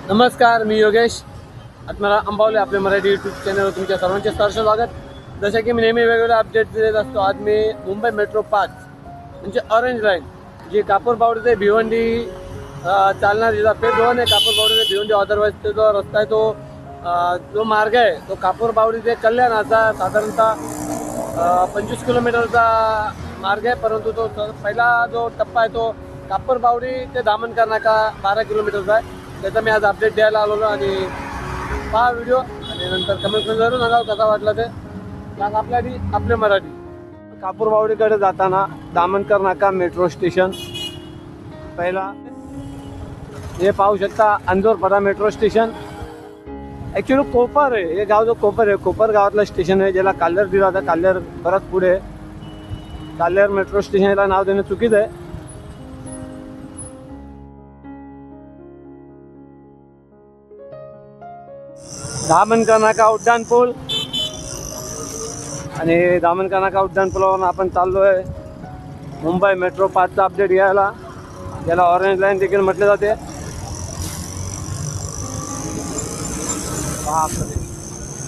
नमस्कार, मी योगेश. आत्म्याला अंबावले आपले मराठी यूट्यूब चॅनलवर तुमच्या सर्वांचे सहर्ष स्वागत. जसे की मी नेहमी वेगवेगळे अपडेट देत असतो, आज मी मुंबई मेट्रो 5 म्हणजे ऑरेंज लाईन जी कापूरबावडी ते भिवंडी चालणार, जिचा फेज 1 आहे कापूरबावडी ते भिवंडी. अदरवाईज तो जो रस्ता आहे तो जो मार्ग आहे तो कापूरबावडी ते कल्याण असा साधारणतः 25 किलोमीटरचा मार्ग आहे. परंतु तो पहिला जो टप्पा आहे तो कापूरबावडी ते दामनकर नाका 12 किलोमीटरचा आहे. त्याचा मी आज अपडेट द्यायला आलेलो आणि पहा व्हिडिओ आणि नंतर कमेंट करून जरूर सांगा कसा वाटला ते. आज आपले मराठी कापूरबावडीकडे जाताना दामनकर नाका मेट्रो स्टेशन पहिला हे पाहू शकता. अंजोरपाडा मेट्रो स्टेशन ॲक्च्युली कोपर आहे हे गाव. जो कोपर आहे कोपर गावातलं स्टेशन आहे, ज्याला काल्हेर दिला होता. काल्हेर परत पुढे काल्हेर मेट्रो स्टेशनला नाव देणं चुकीचं आहे. दामनकर नाका उड्डाण पूल आणि दामनकर नाका उड्डाण पुलावरून आपण चाललोय मुंबई मेट्रो 5चा अपडेट घ्यायला, ज्याला ऑरेंज लाईन देखील म्हटले जाते.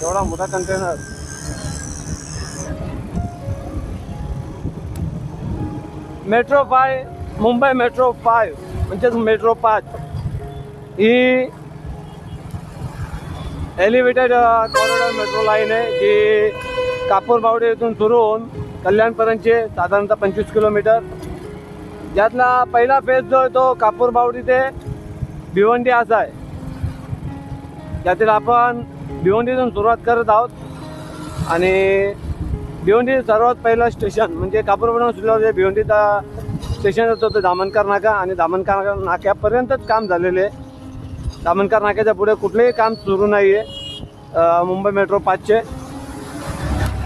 एवढा मोठा कंटेनर. मेट्रो 5 मुंबई मेट्रो 5 म्हणजेच मेट्रो 5 ही एलिव्हेटेड कॉरिडॉर मेट्रो लाईन आहे, जी कापूरबावडी येथून सुरू होऊन कल्याणपर्यंतचे साधारणतः 25 किलोमीटर. यातला पहिला फेज जो आहे तो कापूरबावडी ते भिवंडी असा आहे. यातील आपण भिवंडीतून सुरुवात करत आहोत आणि भिवंडी सर्वात पहिलं स्टेशन म्हणजे कापूरबावडीतून सुरुवात भिवंडीचा स्टेशन येतो ते दामनकर नाका आणि दामनकर नाक्यापर्यंतच काम झालेले आहे. दामनकर नाक्याच्या पुढे कुठलेही काम सुरू नाही आहे मुंबई मेट्रो 5चे.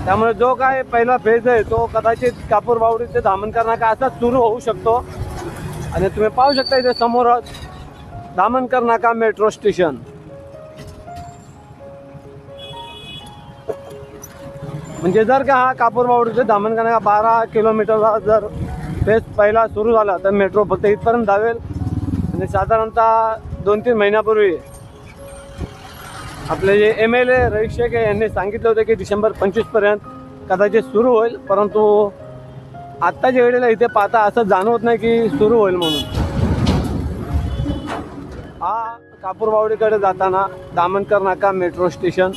त्यामुळे जो काय पहिला फेज आहे तो कदाचित कापूरबावडी ते दामनकर नाका असाच सुरू होऊ शकतो. आणि तुम्ही पाहू शकता इथे समोरच दामनकर नाका मेट्रो स्टेशन. म्हणजे जर का हा कापूरबावडी ते दामनकर नाका 12 किलोमीटरचा जर फेज पहिला सुरू झाला तर मेट्रो फक्त इथपर्यंत धावेल. आणि साधारणतः 2-3 महिन्यापूर्वी आपले जे MLA रईस शेख यांनी सांगितलं होतं की डिसेंबर 25पर्यंत कदाचित सुरू होईल, परंतु आत्ताच्या वेळेला इथे पाहता असं जाणवत नाही की सुरू होईल म्हणून. हा कापूरबावडीकडे जाताना दामनकर नाका मेट्रो स्टेशन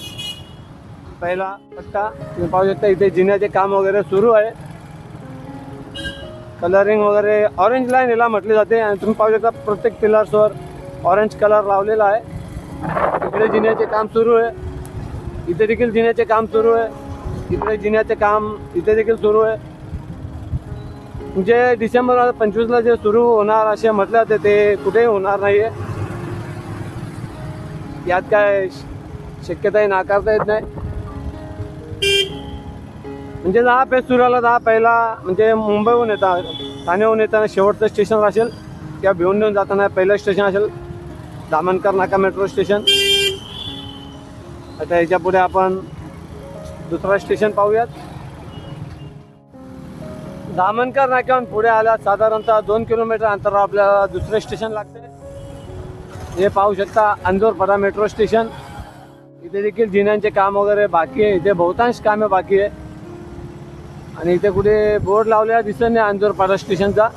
पहिला पट्टा. तुम्ही पाहू शकता इथे जिन्याचे काम वगैरे सुरू आहे. कलरिंग वगैरे ऑरेंज लाईन याला म्हटले जाते. आणि तुम्ही पाहू शकता प्रत्येक पिलर्सवर ऑरेंज कलर लावलेला आहे. इकडे जिन्याचे काम सुरू आहे, इथे देखील जिन्याचे काम सुरू आहे, इकडे जिन्याचे काम इथे देखील सुरू आहे. म्हणजे डिसेंबर 25ला जे सुरू होणार असे म्हटले जाते ते कुठेही होणार नाही आहे. यात काय शक्यताही नाकारता येत नाही. म्हणजे हा फेज सुरू आला तर हा पहिला म्हणजे मुंबईहून ठाण्याहून येताना शेवटचं स्टेशन असेल किंवा भिवंडीहून जाताना पहिलं स्टेशन असेल दामनकर नाका मेट्रो स्टेशन. आता याच्या पुढे आपण दुसरा स्टेशन पाहूयात. दामनकर नाक्याहून पुढे आल्यास साधारणतः 2 किलोमीटर अंतरावर आपल्याला दुसरे स्टेशन लागते. हे पाहू शकता अंजोरपाडा मेट्रो स्टेशन. इथे देखील जिन्यांचे काम वगैरे बाकी आहे. इथे बहुतांश कामे बाकी आहे आणि इथे कुठे बोर्ड लावलेला दिसत नाही अंजोरपाडा स्टेशनचा.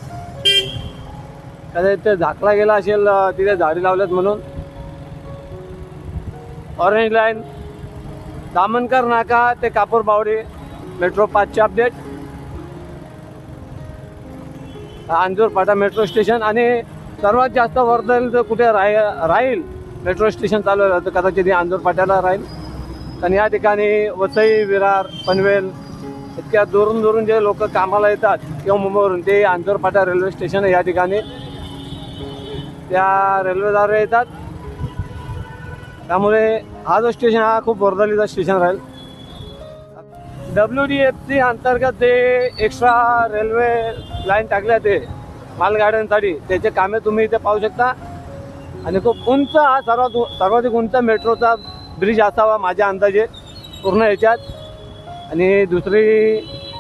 कदाचित ते झाकला गेला असेल, तिथे झाडी लावल्यात म्हणून. ऑरेंज लाईन दामनकर नाका ते Kapurbawdi metro 5चे update. अंजोरपाडा metro station आणि सर्वात जास्त वर्दळ तर कुठे राहील मेट्रो स्टेशन चालू आहे तर कदाचित अंजोरपाड्याला राहील. कारण या ठिकाणी वसई, विरार, पनवेल इतक्या दुरून जे लोक कामाला येतात किंवा मुंबईवरून ते अंजोरपाडा रेल्वे स्टेशन आहे. या ठिकाणी त्या रेल्वेद्वारे येतात. त्यामुळे हा जो स्टेशन हा खूप वर्दळीचा स्टेशन राहील. WDFC अंतर्गत जे एक्स्ट्रा रेल्वे लाईन टाकल्या ते मालगाड्यांसाठी त्याचे कामे तुम्ही इथे पाहू शकता. आणि खूप उंच हा सर्वाधिक उंच मेट्रोचा ब्रिज असावा माझ्या अंदाजे पूर्ण याच्यात. आणि दुसरी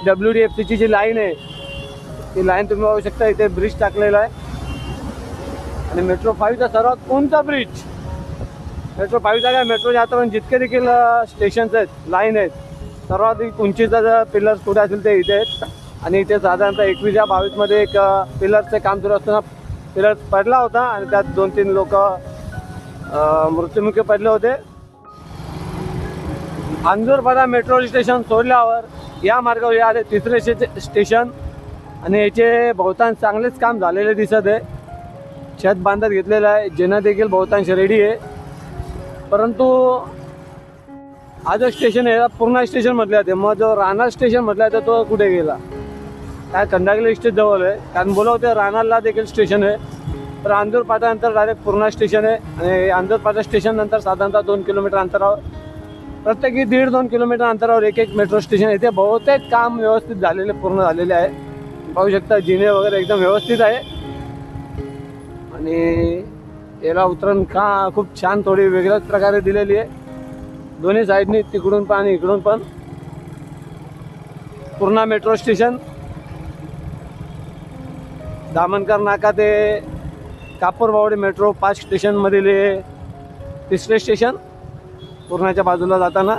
WDFCची जी लाईन आहे ती लाईन तुम्ही पाहू शकता. इथे ब्रिज टाकलेला आहे आणि मेट्रो 5चा सर्वात उंच ब्रिज मेट्रो 5चा काय मेट्रोच्या आतापर्यंत जितके देखील स्टेशन्स आहेत, लाईन आहेत, सर्वाधिक उंचीचा जर पिलर्स कुठे असेल ते इथे आहेत. आणि इथे साधारणतः 21 या 22मध्ये एक पिलरचे काम सुरू असताना पिलर पडला होता आणि त्यात 2-3 लोक मृत्युमुखी पडले होते. अंजूरपाडा मेट्रो स्टेशन सोडल्यावर या मार्गावर आले तिसरे स्टेशन आणि याचे बहुतांश चांगलेच काम झालेले दिसत आहे. छत बांधत घेतलेलं आहे, जेणं देखील बहुतांश रेडी आहे. परंतु हा जो स्टेशन आहे पूर्णा स्टेशन म्हटलं जाते, मग जो राहणार स्टेशन म्हटलं जातं तो कुठे गेला? काय खंडागली इस्टेट जवळ आहे, कारण बोलवते राहणारला देखील स्टेशन आहे. तर अंजूरपाटानंतर डायरेक्ट पूर्णा स्टेशन आहे आणि अंजूरपाटा स्टेशन नंतर साधारणतः 2 किलोमीटर अंतरावर, प्रत्येकी 1.5-2 किलोमीटर अंतरावर एक मेट्रो स्टेशन. इथे बहुतेक काम व्यवस्थित झालेले, पूर्ण झालेले आहे. पाहू शकता जिने वगैरे एकदम व्यवस्थित आहे आणि याला उतरण खूप छान थोडी वेगळ्याच प्रकारे दिलेली आहे. दोन्ही साईडनी, तिकडून पण आणि इकडून पण. पूर्णा मेट्रो स्टेशन, दामनकर नाका ते कापूरबावडी मेट्रो 5 स्टेशनमधील तिसरे स्टेशन पूर्णाच्या बाजूला जाताना.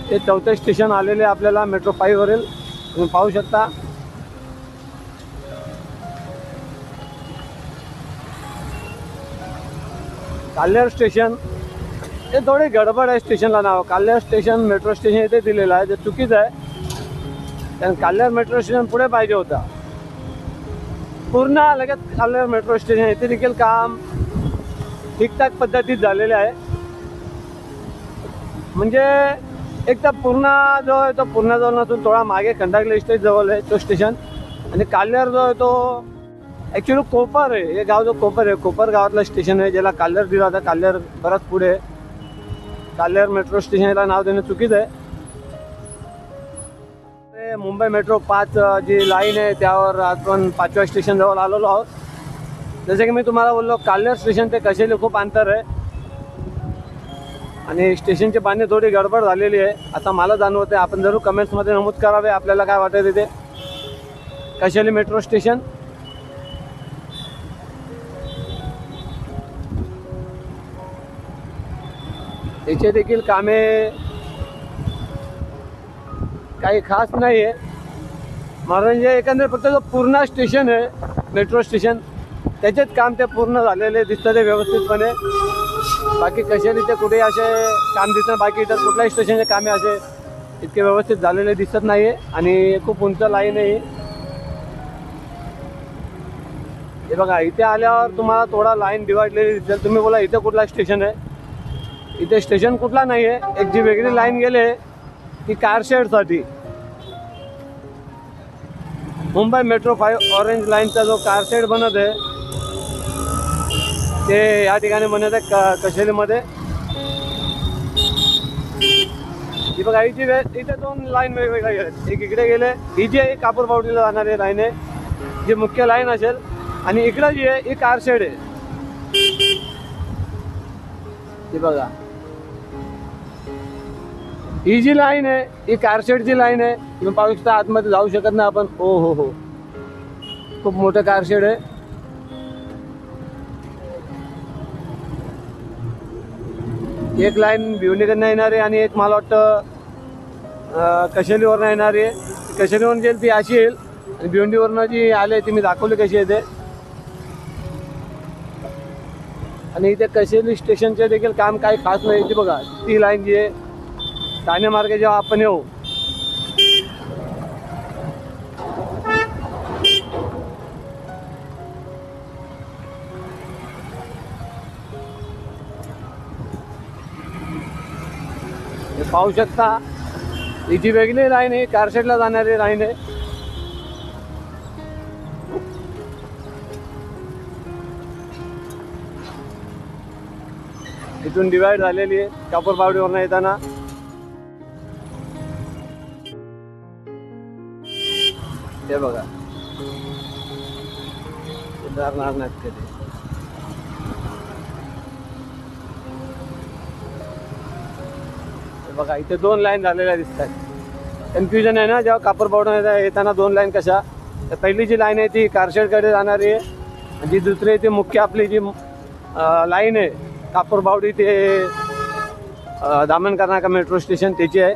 हे 4थे स्टेशन आलेले आपल्याला मेट्रो 5 वरील. तुम्ही पाहू शकता. काल्हेर स्टेशन, हे थोडे गडबड आहे स्टेशनला नाव. काल्हेर स्टेशन मेट्रो स्टेशन इथे दिलेलं आहे, ते चुकीचं आहे. कारण काल्हेर मेट्रो स्टेशन पुढे पाहिजे होता. पूर्ण लगेच काल्हेर मेट्रो स्टेशन, इथे देखील काम ठीकठाक पद्धतीत झालेले आहे. म्हणजे एक तर पूर्णा जो आहे तो पूर्णाजवळ नसून थोडा मागे खंडागली इस्टेट जवळ आहे तो स्टेशन. आणि काल्हेर जो आहे तो ॲक्च्युली कोपर आहे. हे गाव जो कोपर आहे, कोपर गावातलं स्टेशन आहे, ज्याला काल्हेर दिला होता. काल्हेर बराच पुढे आहे. काल्हेर मेट्रो स्टेशनला नाव देणं चुकीचं आहे. मुंबई मेट्रो 5 जी लाईन आहे त्यावर आपण 5व्या स्टेशन जवळ आलेलो आहोत. जसे की मी तुम्हाला बोललो, काल्हेर स्टेशन ते कशेली खूप अंतर आहे आणि स्टेशनची बांधणी थोडी गडबड झालेली आहे आता मला जाणवते. आपण जरूर कमेंट्समध्ये नमूद करावे आपल्याला काय वाटतं तिथे. कशेली मेट्रो स्टेशन, याचे देखील कामे काही खास नाही आहे. म्हणजे एकंदरीत फक्त जो पूर्णा स्टेशन आहे मेट्रो स्टेशन, त्याचेच काम ते पूर्ण झालेले दिसतं ते व्यवस्थितपणे. बाकी कशाने ते कुठे असे काम दिसत, बाकी इतर कुठल्याही स्टेशनचे कामे असे इतके व्यवस्थित झालेले दिसत नाही आहे. आणि खूप उंच लाईन आहे. हे बघा, इथे आल्यावर तुम्हाला थोडा लाईन डिवाइडलेली दिसेल. तुम्ही बोला इथे कुठला स्टेशन आहे? इथे स्टेशन कुठला नाही आहे. एक जी वेगळी लाईन गेले ती कारशेडसाठी. मुंबई मेट्रो 5 ऑरेंज लाईनचा जो कारशेड बनत आहे ते या ठिकाणी बनत आहे कशेलीमध्ये. ही बघा, ही जी इथे 2 लाईन वेगवेगळ्या आहेत. एक इकडे गेले, ही जी आहे कापूरबावडीला जाणारी लाईन आहे, जी मुख्य लाईन असेल. आणि इकडं जी आहे ही कारशेड आहे. ही बघा, ही जी लाईन आहे ही कारशेडची लाईन आहे. तुम्ही पाहू शकता, आतमध्ये जाऊ शकत नाही आपण. हो हो हो, खूप मोठं कारशेड आहे. एक लाईन भिवंडीकडनं येणार आहे आणि एक मला वाटतं कशेलीवरनं येणार आहे. कशेलीवरून येईल ती अशी येईल आणि भिवंडीवरनं जी आली ती मी दाखवली कशी येते. आणि इथे कशेली स्टेशनचे देखील काम काही खास नाही. ती बघा, ती लाईन जी आहे ठाणे मार्गे जेव्हा आपण येऊ, हे पाहू शकता, ही जी वेगळी लाईन आहे कारशेडला जाणारी लाईन आहे. इथून डिवाइड झालेली आहे कापूरबावडीवरनं येताना. हे बघा, उदाहरणार नाहीत कधी. बघा, इथे 2 लाईन झालेल्या दिसतात. कन्फ्युजन आहे ना, जेव्हा कापूरबावडीवर येताना 2 लाईन कशा. तर पहिली जी लाईन आहे ती कारशेडकडे जाणारी आहे आणि जी दुसरी ती मुख्य आपली जी लाईन आहे कापूरबावडी ते दामनकर्नाका मेट्रो स्टेशन त्याची आहे.